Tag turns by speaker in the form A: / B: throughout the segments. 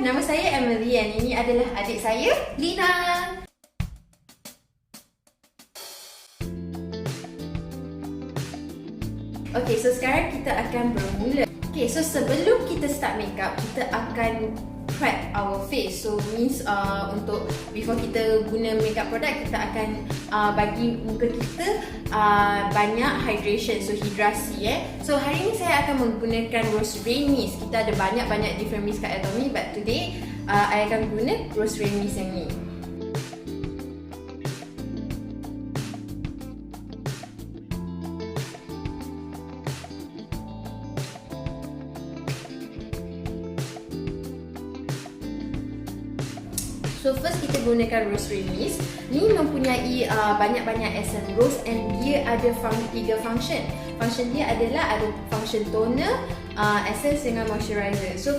A: nama saya Emily dan ini adalah adik saya, Lina. Okay, so sekarang kita akan bermula. Okay, so sebelum kita start makeup, kita akan prep our face. So means untuk before kita guna makeup product, kita akan bagi muka kita banyak hydration, so hidrasi. So hari ni saya akan menggunakan rosemary mist. Kita ada banyak different mist kat Atomy, but today I akan guna rosemary mist yang ni. So first kita gunakan rosemary mist. Ni mempunyai banyak essence rose and dia ada tiga function. Function dia adalah ada function toner, essence dengan moisturizer. So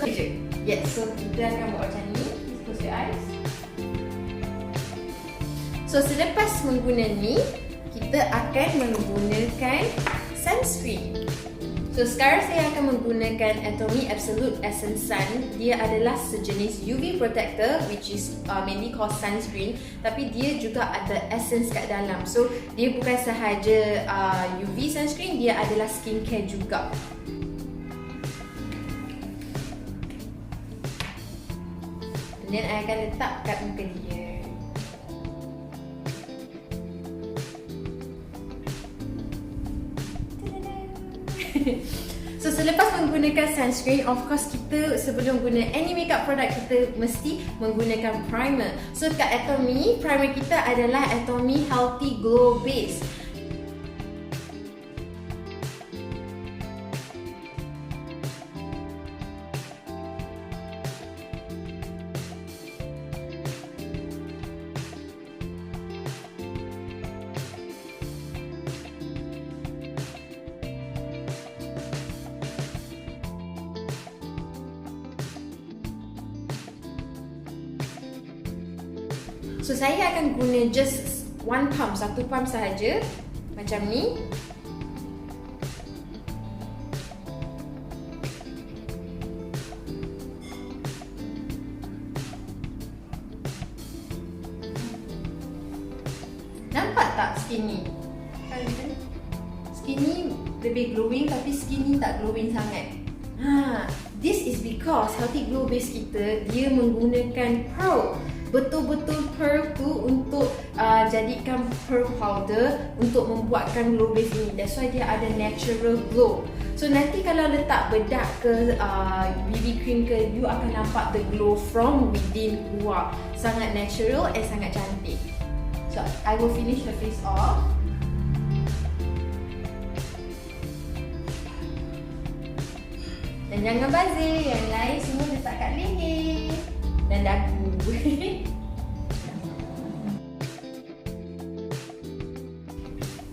A: yes, so kita akan buat macam ni. Close your eyes. So selepas mengguna ni, kita akan menggunakan sunscreen. So sekarang saya akan menggunakan Atomy Absolute Essence Sun. Dia adalah sejenis UV protector which is mainly called sunscreen, tapi dia juga ada essence kat dalam. So dia bukan sahaja UV sunscreen, dia adalah skincare juga. Dan I akan letak kat muka dia. So selepas menggunakan sunscreen, of course kita sebelum guna any makeup product, kita mesti menggunakan primer. So kat Atomy, primer kita adalah Atomy Healthy Glow Base. So saya akan guna just satu pump sahaja, macam ni. Nampak tak skin ni? Skin ni lebih glowing, tapi skin ni tak glowing sangat. This is because Healthy Glow Base kita, dia menggunakan pearl. Betul-betul pearl tu untuk jadikan pearl powder untuk membuatkan glow base ini. That's why dia ada natural glow. So nanti kalau letak bedak ke BB cream ke, you akan nampak the glow from within keluar. Sangat natural and sangat cantik. So I will finish the face off. Dan jangan bazir, yang lain semua letak kat leher dan dagu.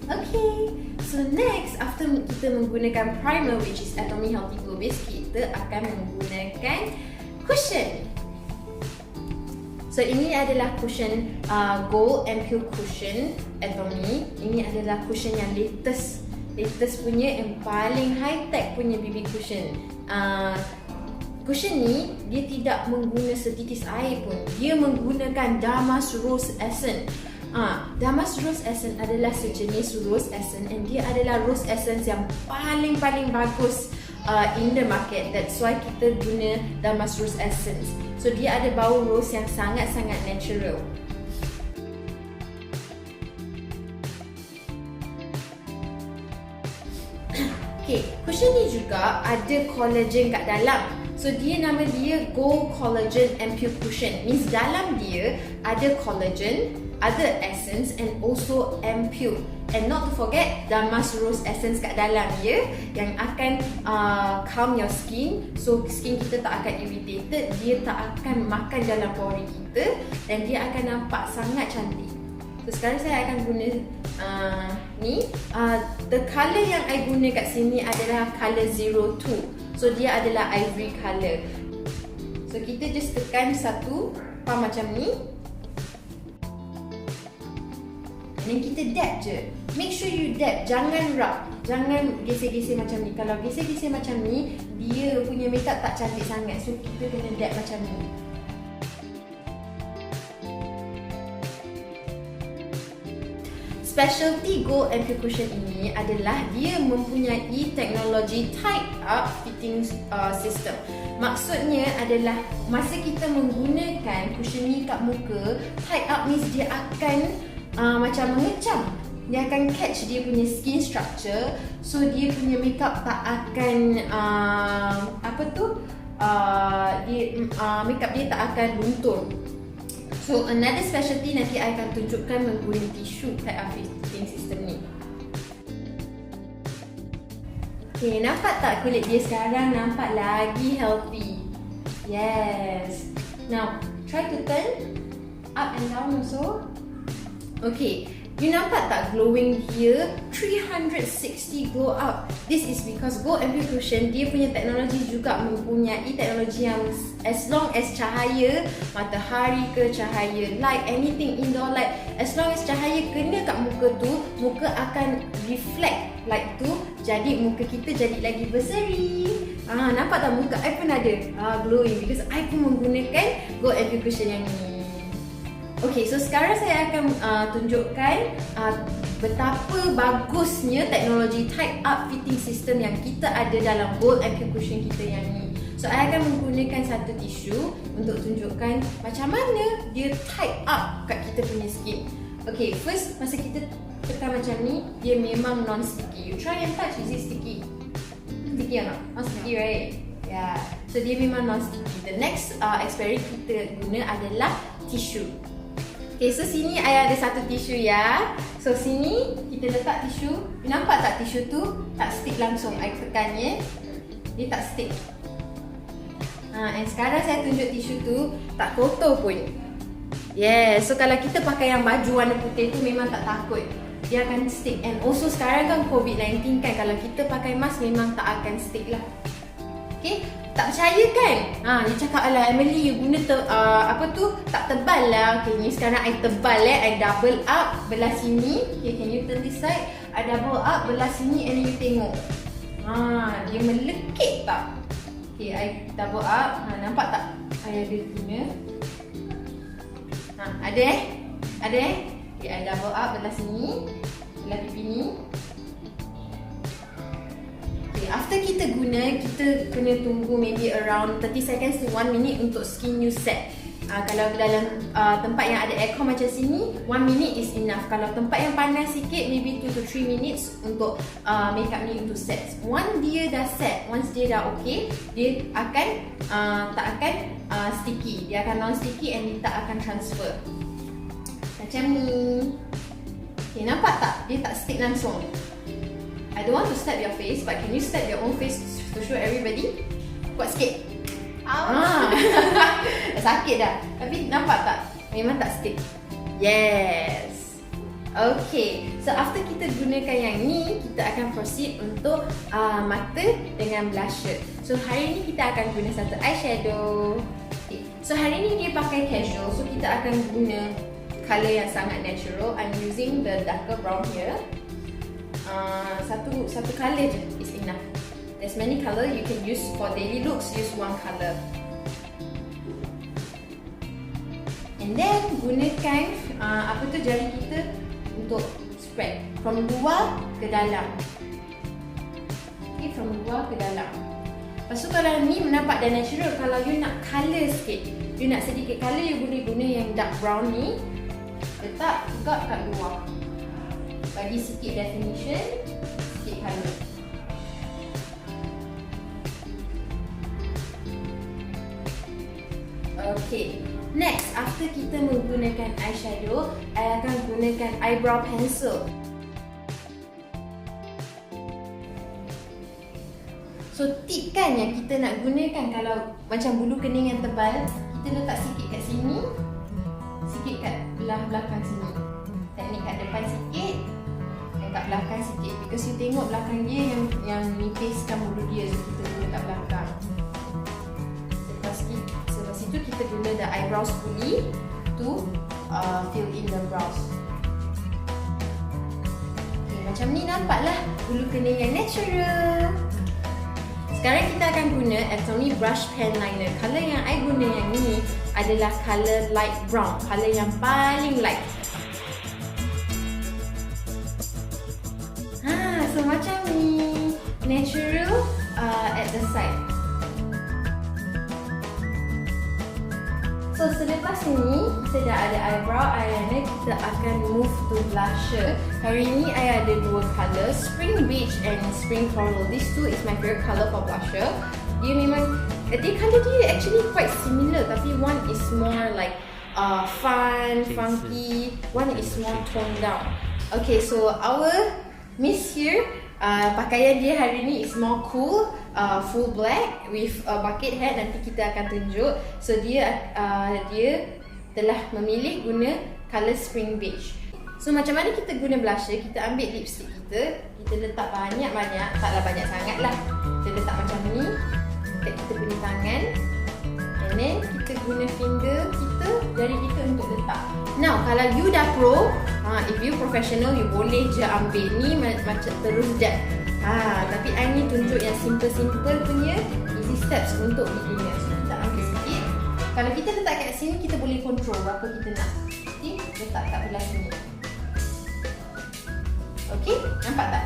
A: Okay, so next after kita menggunakan primer which is Atomy Healthy Glow Base, kita akan menggunakan cushion. So ini adalah cushion Gold Ampoule Cushion Atomy. Ini adalah cushion yang latest punya, yang paling high tech punya BB cushion. Cushion ni dia tidak mengguna setitis air pun. Dia menggunakan Damask Rose Essence. Damask Rose Essence adalah sejenis rose essence and dia adalah rose essence yang paling bagus in the market. That's why kita guna Damask Rose Essence. So dia ada bau rose yang sangat-sangat natural. Okay, cushion ni juga ada collagen kat dalam. So nama dia Gold Collagen Ampoule Cushion. Means dalam dia ada collagen, ada essence and also ampoule. And not to forget Damask Rose Essence kat dalam dia yang akan calm your skin. So skin kita tak akan irritated, dia tak akan makan dalam pori kita dan dia akan nampak sangat cantik. So sekarang saya akan guna ni. The colour yang I guna kat sini adalah colour 02. So dia adalah ivory colour. So kita just tekan satu pump macam ni. Dan kita dab je. Make sure you dab, jangan rub. Jangan gesek-gesek macam ni. Kalau gesek-gesek macam ni, dia punya makeup tak cantik sangat. So kita kena dab macam ni. specialty gold ampoule cushion ini adalah dia mempunyai teknologi tied up fitting system. Maksudnya adalah masa kita menggunakan cushion ni kat muka, tied up means dia akan macam mengecam. Dia akan catch dia punya skin structure, so dia punya makeup tak akan makeup dia tak akan luntur. So another specialty nanti I akan tunjukkan menggunakan tisu tied up fitting system ni. Okay, nampak tak kulit dia sekarang nampak lagi healthy? Yes. Now try to turn up and down also. Okay. You nampak tak glowing dia 360 glow up. This is because gold ampoule cushion dia punya teknologi juga mempunyai teknologi yang as long as cahaya matahari ke cahaya light, anything indoor light, as long as cahaya kena kat muka tu, muka akan reflect light tu, jadi muka kita jadi lagi berseri. Nampak tak muka I pun ada glowing because I pun menggunakan gold ampoule cushion yang ni. Okay, so sekarang saya akan tunjukkan betapa bagusnya teknologi tied up fitting system yang kita ada dalam gold ampoule cushion kita yang ni. So, saya akan menggunakan satu tisu untuk tunjukkan macam mana dia tied up kat kita punya skin. Okay, first masa kita tekan macam ni, dia memang non-sticky. You try and touch, is it sticky? Sticky or not? Not sticky, right? Yeah. So, dia memang non-sticky. The next experiment kita guna adalah tisu. Okay, so sini I ada satu tisu ya. So sini kita letak tisu. You nampak tak tisu tu tak stick langsung. I tekan ya. Dia tak stick. And sekarang saya tunjuk tisu tu tak kotor pun. Yes, so kalau kita pakai yang baju warna putih tu memang tak takut. Dia akan stick. And also sekarang kan COVID-19 kan, kalau kita pakai mask memang tak akan stick lah. Okay, tak percaya kan? Dia cakap, alah Emily you guna tak tebal lah. Okay, ni sekarang I tebal I double up belah sini. Okay, can you turn this side? I double up belah sini and you tengok. Dia melekit tak? Okay, I double up. Nampak tak? I ada guna. Ada Ada Okay, I double up belah sini, belah pipi ni. After kita guna, kita kena tunggu maybe around 30 seconds to 1 minute untuk skin you set. Kalau dalam tempat yang ada aircon macam sini, 1 minute is enough. Kalau tempat yang panas sikit, maybe 2 to 3 minutes untuk makeup ni untuk set. Once dia dah set, once dia dah okay, dia akan tak akan sticky. Dia akan non-sticky and dia tak akan transfer. Macam ni. Okay, nampak tak? Dia tak stick langsung. I don't want to slap your face, but can you slap your own face to show everybody? Kuat sikit. Sakit dah. Tapi nampak tak? Memang tak stick. Yes. Okay. So after kita gunakan yang ni, kita akan proceed untuk mata dengan blusher. So hari ni kita akan guna satu eyeshadow. Okay. So hari ni dia pakai casual. So kita akan guna colour yang sangat natural. I'm using the darker brown here. Satu colour je is enough. There's many colour you can use for daily looks. Use one colour. And then gunakan jari kita untuk spread from luar ke dalam. Okay, from luar ke dalam. Lepas tu kalau ni nampak dah natural. Kalau you nak colour sikit, you nak sedikit colour, you boleh guna yang dark brown ni. Letak juga kat luar. Bagi sikit definition, sikit colour. Okay, next after kita menggunakan eyeshadow, I akan gunakan eyebrow pencil. So tip kan yang kita nak gunakan kalau macam bulu kening yang tebal, kita letak sikit kat sini, sikit kat belah belakang sini. Teknik kat depan sikit, kat belakang sikit, because you tengok belakang dia yang nipiskan bulu dia, so kita guna kat belakang. Lepas itu kita guna the eyebrow spoolie to fill in the brows. Okay, macam ni nampaklah bulu kening yang natural. Sekarang kita akan guna Atomy brush pen liner. Color yang I guna yang ni adalah color light brown, color yang paling light. so macam ni, natural at the side. So selepas ni, kita dah ada eyebrow, eyeliner, kita akan move to blusher. Hari ni I ada dua colour, Spring Beach and Spring Coral. These two is my favourite colour for blusher. Dia memang, colour dia actually quite similar, tapi one is more like fun, funky, one is more toned down. Okay, so our miss here, pakaian dia hari ni is more cool, full black with a bucket hat. Nanti kita akan tunjuk. So dia telah memilih guna colour Spring Beach. So macam mana kita guna blusher? Kita ambil lipstick kita letak banyak-banyak, taklah banyak sangat lah. Kita letak macam ni kat kita punya tangan, and then kita guna finger kita, jari kita untuk letak. Now kalau you dah pro, if you professional, you boleh je ambil ni macam terus jap. Tapi I ni tunjuk yang simple-simple punya easy steps untuk beginner. So kita ambil sikit. Kalau kita letak kat sini, kita boleh control berapa kita nak. Okay, letak kat belah sini. Okay, nampak tak?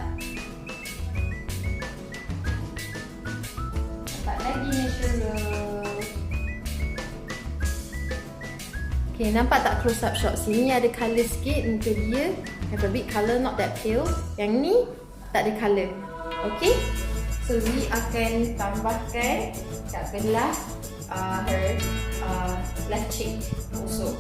A: Nampak lagi natural. Okay, nampak tak close up shot? Sini ada colour sikit muka dia. Have a bit colour, not that pale. Yang ni tak ada colour. Okay, so we akan tambahkan kat belah her left cheek also.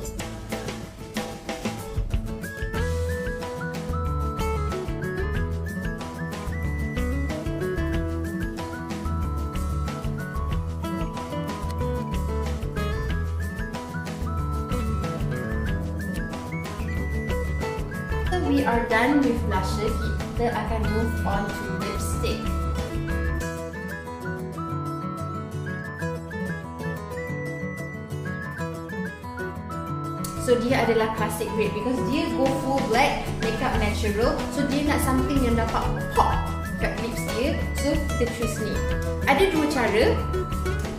A: We are done with blusher, kita akan move on to lipstick. So dia adalah classic grade because dia go full black, makeup natural. So dia nak something yang dapat pop kat lips dia. So kita choose ni. Ada dua cara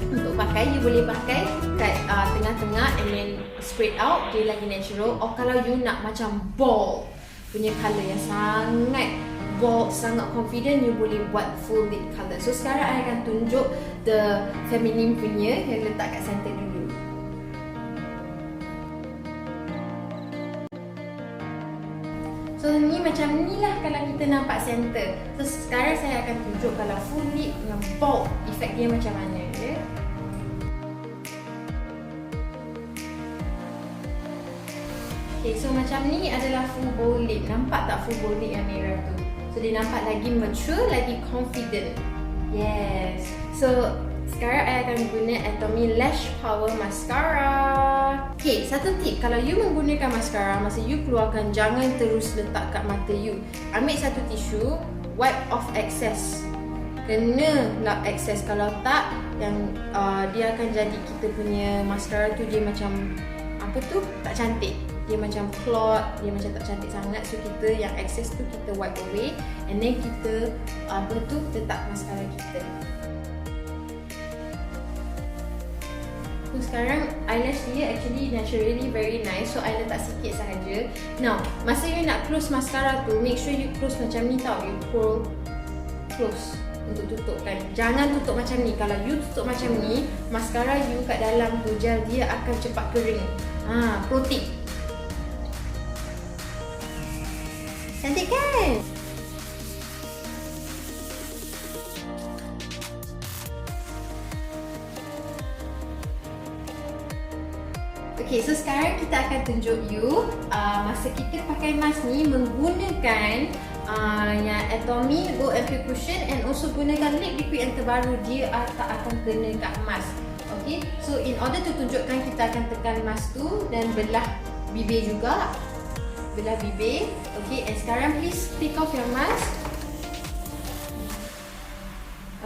A: untuk pakai. You boleh pakai kat tengah-tengah and then spread out, dia lagi natural. Or kalau you nak macam bold punya colour yang sangat bold, sangat confident, you boleh buat full lip colour. So sekarang I akan tunjuk the feminine punya yang letak kat center dulu. So ni macam ni lah kalau kita nampak center. So sekarang saya akan tunjuk kalau full lip dengan bold, efek dia macam mana ya. Okay, so macam ni adalah full bold lip. Nampak tak full bold lip yang merah tu? So dia nampak lagi mature, lagi confident. Yes. So sekarang I akan guna Atomy Lash Power Mascara. Okay, satu tip. Kalau you menggunakan mascara, masa you keluarkan, jangan terus letak kat mata you. Ambil satu tisu, wipe off excess. Kena lap excess. Kalau tak, yang dia akan jadi kita punya mascara tu dia macam apa tu? Tak cantik. Dia macam clot, dia macam tak cantik sangat. So kita yang excess tu kita wipe away, and then kita letak mascara kita. So sekarang eyelash dia actually naturally very nice. So I letak sikit sahaja. Now, masa you nak close mascara tu, make sure you close macam ni tau. You pull close untuk tutupkan. Jangan tutup macam ni. Kalau you tutup macam ni, mascara you kat dalam tu gel dia akan cepat kering. Pro tip. Cantik kan? Okay, so sekarang kita akan tunjuk you masa kita pakai mask ni menggunakan yang Atomy Gold Ampoule Cushion, and also gunakan lip liquid yang terbaru, dia tak akan kena kat mask. Okay, so in order to tunjukkan, kita akan tekan mask tu dan belah bibir juga. Belah bibir. Okay, and sekarang please take off your mask.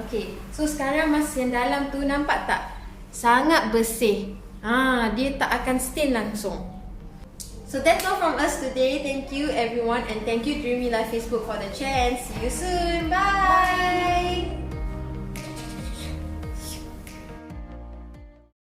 A: Okay, so sekarang mask yang dalam tu nampak tak? Sangat bersih. Dia tak akan stain langsung. So that's all from us today. Thank you everyone, and thank you Dreamy Life Facebook for the chance. See you soon. Bye.